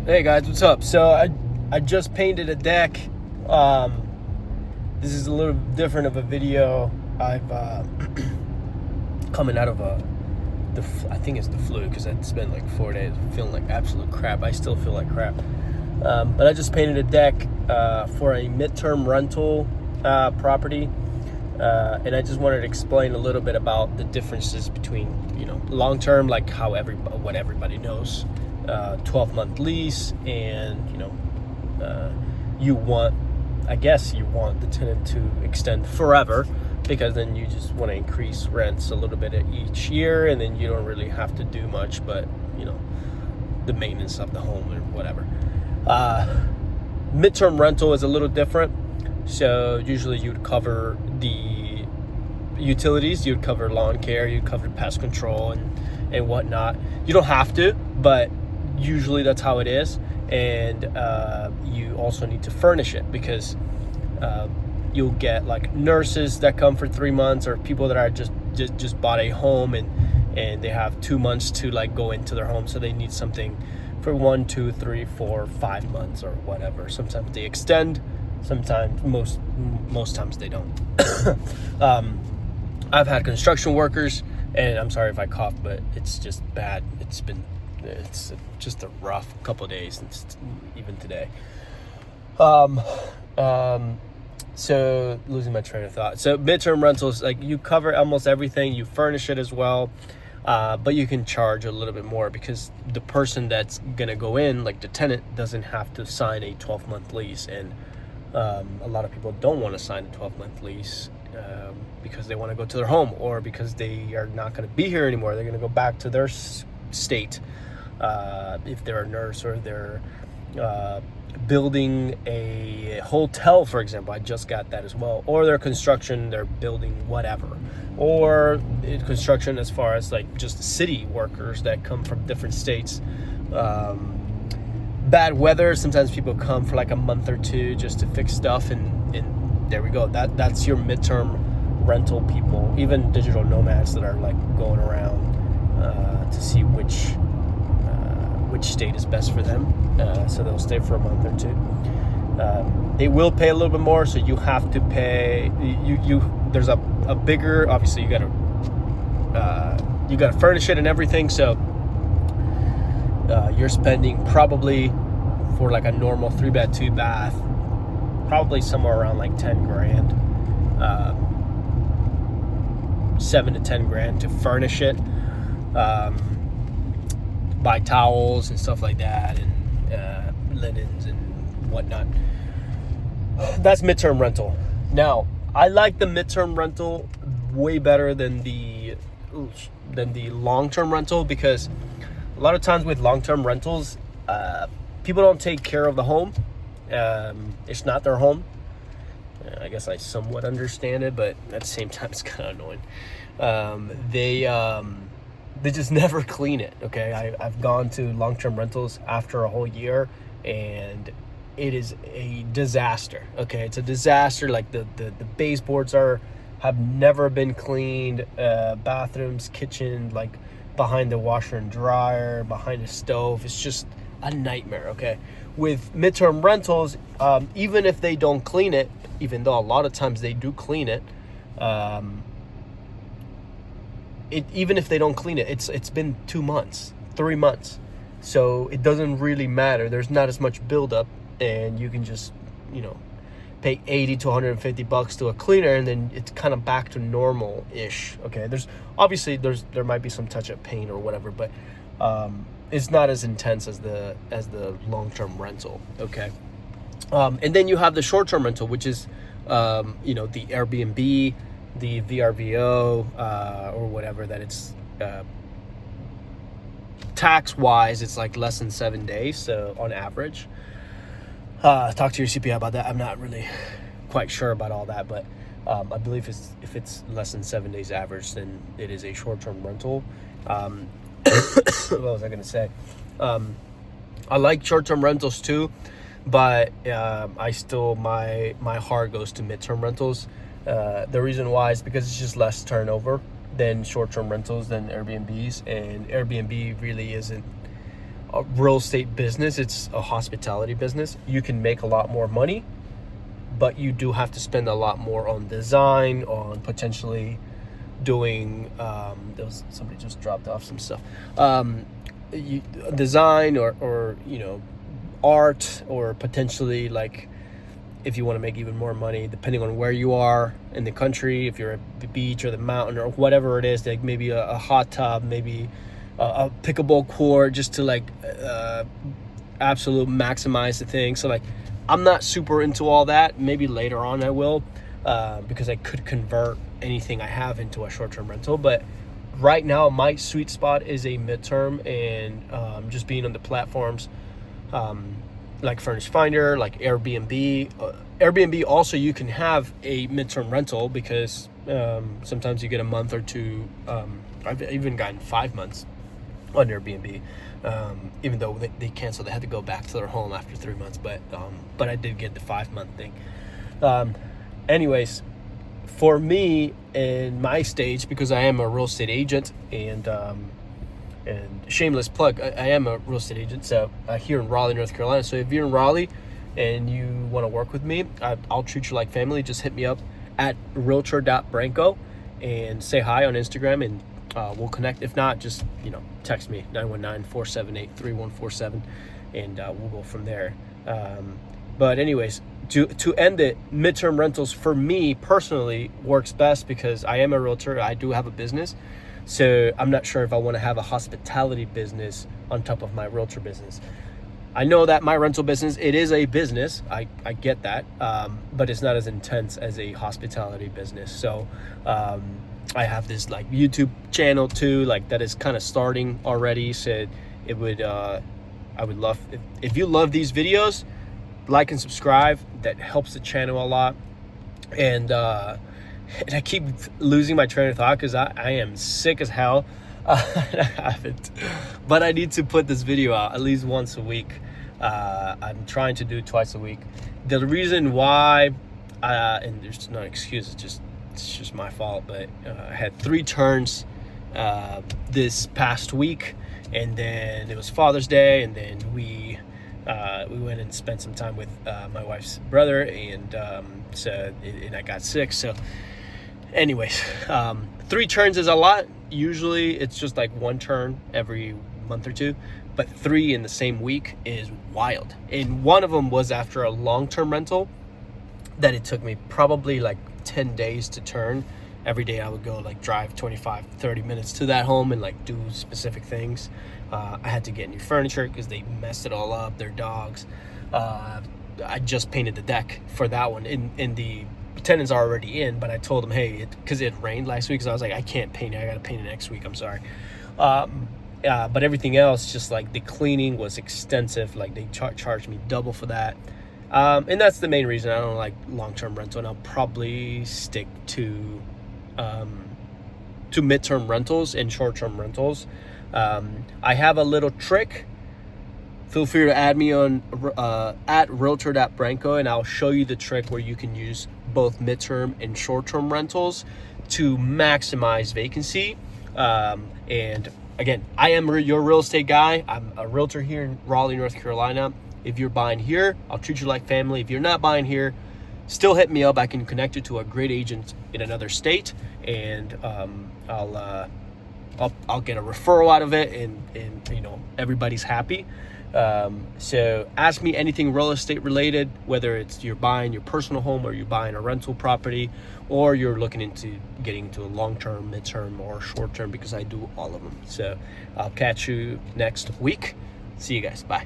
Hey guys, what's up? So I just painted a deck. This is a little different of a video. I've coming out of I think it's the flu because I spent like 4 days feeling like absolute crap. I still feel like crap. But I just painted a deck for a midterm rental property, and I just wanted to explain a little bit about the differences between long term, like what everybody knows. 12-month lease, and you want the tenant to extend forever, because then you just want to increase rents a little bit each year, and then you don't really have to do much but the maintenance of the home or whatever. Midterm rental is a little different. So usually you would cover the utilities, you'd cover lawn care, you'd cover pest control and whatnot. You don't have to, but usually that's how it is. And you also need to furnish it, because you'll get like nurses that come for 3 months, or people that are just bought a home and they have 2 months to like go into their home, so they need something for 1, 2, 3, 4, 5 months or whatever. Sometimes they extend, sometimes most times they don't. I've had construction workers, and I'm sorry if I cough, but it's just bad. It's just a rough couple of days, even today. So losing my train of thought. So midterm rentals, like, you cover almost everything. You furnish it as well, but you can charge a little bit more, because the person that's gonna go in, like the tenant, doesn't have to sign a 12-month lease, and a lot of people don't want to sign a 12-month lease because they want to go to their home, or because they are not going to be here anymore. They're going to go back to their state. If they're a nurse, or they're building a hotel, for example. I just got that as well. Or they're construction, they're building whatever. Or construction as far as like just city workers that come from different states. Bad weather, sometimes people come for like a month or two just to fix stuff, and there we go. That's your midterm rental people. Even digital nomads that are like going around to see which state is best for them, so they'll stay for a month or two. They will pay a little bit more, so you have to pay. There's a bigger, obviously you gotta furnish it and everything, so you're spending probably for like a normal 3-bed 2-bath, probably somewhere around like 10 grand, 7 to 10 grand to furnish it, buy towels and stuff like that, and linens and whatnot. That's midterm rental. Now, I like the midterm rental way better than the long-term rental, because a lot of times with long-term rentals, people don't take care of the home. It's not their home. I guess I somewhat understand it, but at the same time, it's kind of annoying. They just never clean it. Okay, I've gone to long-term rentals after a whole year, and it is a disaster. Okay, it's a disaster. Like the baseboards have never been cleaned. Bathrooms, kitchen, like behind the washer and dryer, behind the stove, it's just a nightmare. Okay, with midterm rentals, even if they don't clean it, even though a lot of times they do clean it, even if they don't clean it, it's been 2 months, 3 months, so it doesn't really matter. There's not as much buildup, and you can just pay $80 to $150 to a cleaner, and then it's kind of back to normal-ish. Okay, there might be some touch of paint or whatever, but it's not as intense as the long-term rental. Okay, and then you have the short-term rental, which is the Airbnb, the VRBO, or whatever that it's tax-wise, it's like less than 7 days, so on average. Talk to your CPA about that. I'm not really quite sure about all that, but I believe if it's less than 7 days average, then it is a short-term rental. What was I going to say? I like short-term rentals too, but I still, my heart goes to midterm rentals. The reason why is because it's just less turnover than short-term rentals, than Airbnbs, and Airbnb really isn't a real estate business. It's a hospitality business. You can make a lot more money, but you do have to spend a lot more on design, on potentially doing somebody just dropped off some stuff, design or art, or potentially, like, if you want to make even more money, depending on where you are in the country, if you're at the beach or the mountain or whatever it is, like maybe a hot tub, maybe a pickleball court, just to like absolute maximize the thing. So like, I'm not super into all that. Maybe later on I will, because I could convert anything I have into a short-term rental. But right now my sweet spot is a midterm, and just being on the platforms like Furnish Finder, like Airbnb. Airbnb also, you can have a midterm rental, because sometimes you get a month or two. I've even gotten 5 months on Airbnb, even though they canceled. They had to go back to their home after 3 months, but I did get the 5 month thing. Anyways, for me, in my stage, because I am a real estate agent, and shameless plug, I am a real estate agent, so here in Raleigh, North Carolina. So if you're in Raleigh and you want to work with me, I'll treat you like family. Just hit me up at realtor.branco and say hi on Instagram, and we'll connect. If not, just text me 919-478-3147, and we'll go from there. But anyways, to end it, midterm rentals for me personally works best, because I am a realtor. I do have a business. So I'm not sure if I want to have a hospitality business on top of my realtor business. I know that my rental business, it is a business. I get that. But it's not as intense as a hospitality business. So I have this like YouTube channel too, like that is kind of starting already. So it would, I would love, if you love these videos, like and subscribe. That helps the channel a lot. And I keep losing my train of thought, because I am sick as hell. I haven't, but I need to put this video out at least once a week. I'm trying to do it twice a week. The reason why, and there's no excuse, it's just my fault, but I had 3 turns this past week, and then it was Father's Day, and then we went and spent some time with my wife's brother, and and I got sick. So anyways, 3 turns is a lot. Usually it's just like 1 turn every month or 2, but 3 in the same week is wild. And one of them was after a long-term rental that it took me probably like 10 days to turn. Every day I would go like drive 25-30 minutes to that home and like do specific things. I had to get new furniture because they messed it all up, their dogs. I just painted the deck for that one, in the tenants are already in, but I told them, hey, because it rained last week, so I was like, I can't paint it, I gotta paint it next week, I'm sorry. But everything else, just like the cleaning was extensive. Like they charged me double for that, and that's the main reason I don't like long-term rental, and I'll probably stick to midterm rentals and short-term rentals. I have a little trick. Feel free to add me on at realtor.branco, and I'll show you the trick where you can use both midterm and short-term rentals to maximize vacancy. And again, I am your real estate guy. I'm a realtor here in Raleigh, North Carolina. If you're buying here, I'll treat you like family. If you're not buying here, still hit me up. I can connect you to a great agent in another state, and I'll get a referral out of it, and everybody's happy. So ask me anything real estate related, whether it's you're buying your personal home, or you're buying a rental property, or you're looking into getting into a long-term, midterm, or short-term, because I do all of them. So I'll catch you next week. See you guys. Bye.